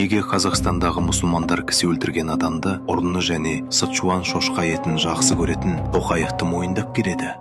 Неге Қазақстандағы мұсылмандар кісі өлтірген адамды ұрыны және Сычуан шошқа етін жақсы көретін Тоқаевты мойындап келеді?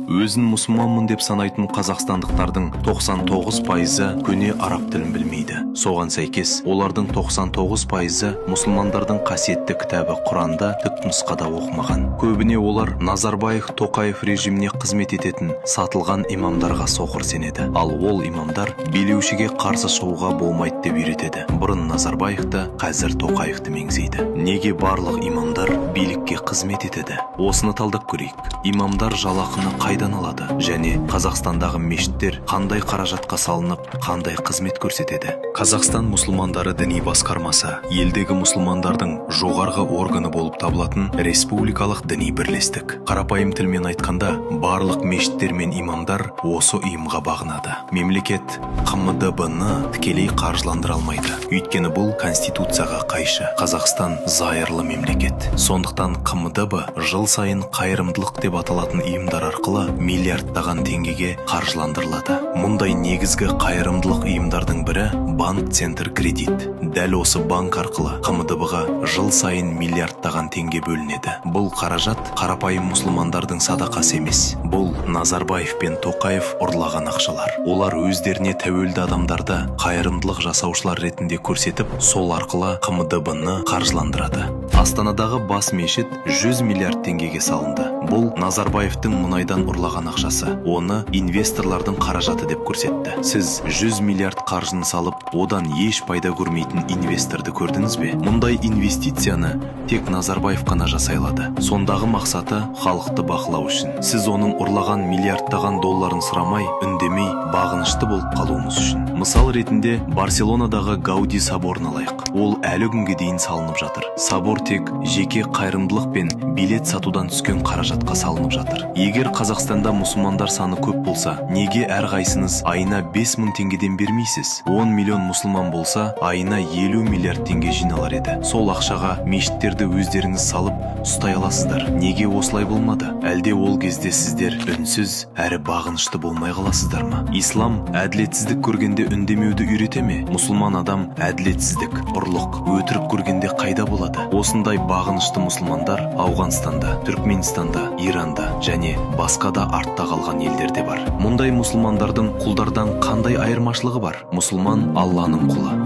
Өзін мұсылманмын деп санайтын қазақстандықтардың 99% көне араб тілін білмейді. Соған сәйкес, олардың 99% мұсылмандардың қасиетті кітабы Құранды түпнұсқада оқымаған. Көбіне олар Назарбаев Тоқаев режиміне қызмет ететін сатылған имамдарға соқыр сенеді. Ал ол имамдар билеушіге қарсы шығуға болмайды деп үйретеді. Бұрын Назарбаевты, қазір Тоқаевты меңзейді. Неге барлық имамдар билікке қызмет етеді? Осыны талдап көрейік. Имамдар жалақыны қайдан алады және Қазақстандағы мешіттер қандай қаражатқа салынып, қандай қызмет көрсетеді? Қазақстан мұсылмандары діни басқармасы елдегі мұсылмандардың жоғарғы органы болып табылатын республикалық діни бірлестік. Қарапайым тілмен айтқанда, барлық мешіттер мен имамдар осы ұйымға бағынады. Мемлекет КМДБ-ны тікелей қаржыландыра алмайды. Өйткені бұл конституцияға қайшы. Қазақстан зайырлы мемлекет. Сондықтан КМДБ жыл сайын қайырымдылық деп аталатын ұйымдар арқылы миллиардтаған теңгеге қаржыландырылады. Мұндай негізгі қайырымдылық ұйымдардың бірі банк Центр Кредит. Дәл осы банк арқылы КМДБ-ға жыл сайын миллиардтаған теңге бөлінеді. Бұл қаражат қарапайым мұсылмандардың садақасы емес. Бұл Назарбаев пен Тоқаев ұрлаған ақшалар. Олар өздеріне тәуелді адамдарды қайырымдылық жасаушылар ретінде көрсетіп, сол арқылы КМДБ-ны қаржыландырады. Астанадағы бас мешіт 100 миллиард теңгеге салынды. Бұл Назарбаевтың мұнайдан ұрлаған ақшасы. Оны инвесторлардың қаражаты деп көрсетті. Сіз 100 миллиард қаржыны салып, одан еш пайда көрмейтін инвесторды көрдіңіз бе? Мұндай инвестицияны тек Назарбаев қана жасай алады. Сондағы мақсаты халықты бақылау үшін. Сіз оның ұрлаған миллиардтаған долларын сұрамай, үндемей, бағынышты болып қалуыңыз үшін. Мысал ретінде Барселонадағы Гауди соборын алайық. Ол әлі күнге дейін салынып жатыр. Собор тек жеке қайырымдылық пен билет сатудан түскен қаражатқа салынып жатыр. Егер Қазақстанда мұсылмандар саны көп болса, неге әрқайсыңыз айына 5000 теңгеден бермейсіз? 10 миллион мұсылман болса, айына 50 миллиард теңге жиналар еді. Сол ақшаға мешіттерді өздеріңіз салып ұстай аласыздар. Неге осылай болмады? Әлде ол кезде сіздер үнсіз әрі бағынышты болмай қаласыздар ма? Ислам әділетсіздік көргенде үндемеуді үйрете ме? Мұсылман адам әділетсіздік, ұрлық, өтірік көргенде қайда болады? Осындай бағынышты мұсылмандар Ауғанстанда, Түркменстанда, Иранда және басқа да артта қалған елдерде бар. Мұндай мұсылмандардың құлдардан қандай айырмашылығы бар? Мұсылман Алланың құлы.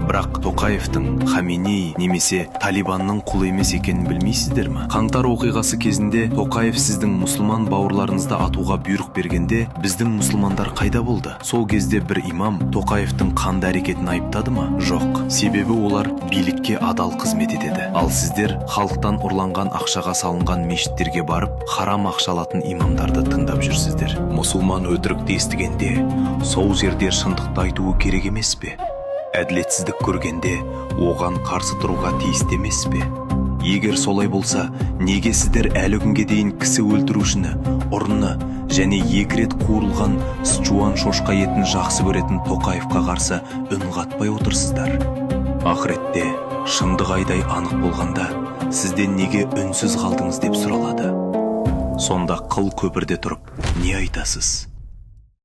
Бірақ Тоқаевтың, Хаменеи немесе Талибанның құлы емес екенін білмейсіздер ме? Қаңтар оқиғасы кезінде Тоқаев сіздің мұсылман бауырларыңызды атуға бұйрық бергенде, біздің мұсылмандар қайда болды? Сол кезде бір имам Тоқаевтың қанды әрекетін айыптады ма? Жоқ. Себебі олар билікке адал қызмет етеді. Ал сіздер халықтан ұрланған ақшаға салынған мешіттерге барып, харам ақша алатын имамдарды тыңдап жүрсіздер. Мұсылман өтірікті естігенде, сол жерде шындықты айтуы керек емес пе? Әділетсіздік көргенде оған қарсы тұруға тиісті емес пе? Егер солай болса, неге сіздер әлі күнге дейін кісі өлтірушіні, ұрыны және 2 рет қуырылған Сычуан шошқа етін жақсы көретін Тоқаевқа қарсы үн қатпай отырсыздар? Ақыретте шындық айдай анық болғанда, сізден неге үнсіз қалдыңыз деп сұралады. Сонда қыл көпірде тұрып, не айтасыз?